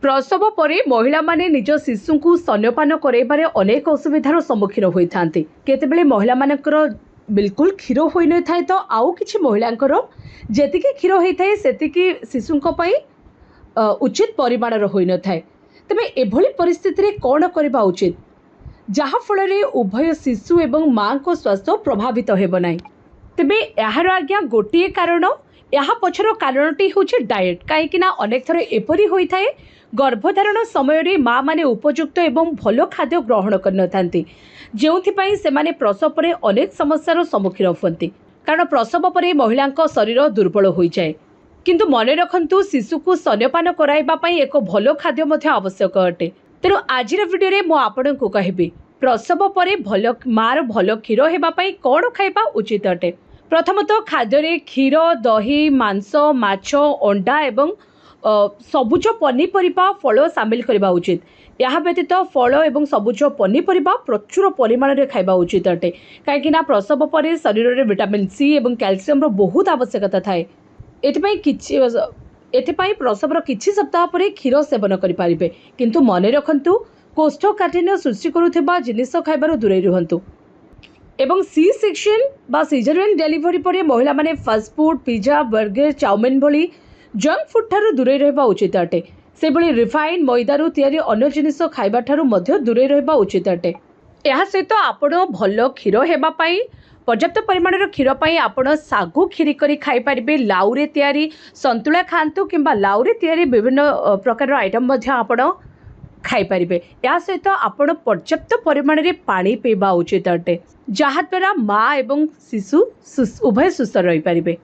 प्रसव पर महिला माने निज शिशु को स्तन्यपान कराइबारे अनेक असुविधार सम्मुखीन होता केतेबेले महिला मानकर बिल्कुल क्षीर हो न था तो आउ किछि महिलांकर जेतिकी क्षीर होता है सेतिकी शिशुंक पई उचित परिमाणर हो न था। तेबे एभली परिस्थिति रे कौन करबा उचित जहाँ फल उभय शिशु एवं माँ को स्वास्थ्य प्रभावित हेब नाही। तेबे यार आज्ञा गोटे कारण या पछर कारणटी हूँ डाएट कहीं अनेक थर एपरी होता है गर्भधारण समय माँ माने उपयुक्त एवं भल खाद्य ग्रहण कर जो से प्रसव पर अनेक समस्यार सम्मुखीन होती कारण प्रसव पर महिला शरीर दुर्बल हो जाए। किंतु मन रखु शिशु को स्तन्यपान कराइबा एक भल खाद्य आवश्यक अटे। तेणु आज भिडियो में आपन को कहबी प्रसव पर भल मार भल क्षीर होगापाई कौन खाइबा उचित अटे। प्रथमतः खाद्य क्षीर दही मांस माछ अंडा एवं सबुज पनीपरिया फल सामिल करबा उचित। यह व्यतीत फल एवं सबुज पनीपरिया प्रचुर परिमाण में खाइबा उचित अटे कहीं प्रसव पर शरीर में विटामिन सी एवं कैल्शियम बहुत आवश्यकता थाए। एथिपाई प्रसवर किछि सप्ताह पर क्षीर सेवन करें किंतु मन रखु कोष्ठकाठिन्य सृष्टि करुवा जिनिस खाइबार दूरे रुहतु। एवं सी सेक्शन बा सीजरियन डेलीवरी पर महिला माने fast food pizza burger chow mein भली जंक फूड ठारू दूरे रहबा उचित अटे। से भली रिफाइन मैदारू तैयारी अन्य जिनिस खाइबा ठारू मध्य दूरे रहबा उचित अटे। यह सहित आपण भल क्षीर हेबा पाई पर्याप्त परिमाणर क्षीर पाई आपण सागु खीरी करी खाई परिबे। लाउरे तैयारी संतुला खांतु किंबा लाउरे तैयारी विभिन्न प्रकार आइटम मध्य आपण खाई परिबे। या सहित आपण पर्याप्त परिमाण रे पानी पीबा उचित अटे जहाँ द्वारा माँ एवं शिशु उभय सुस्थ रही पारिबे।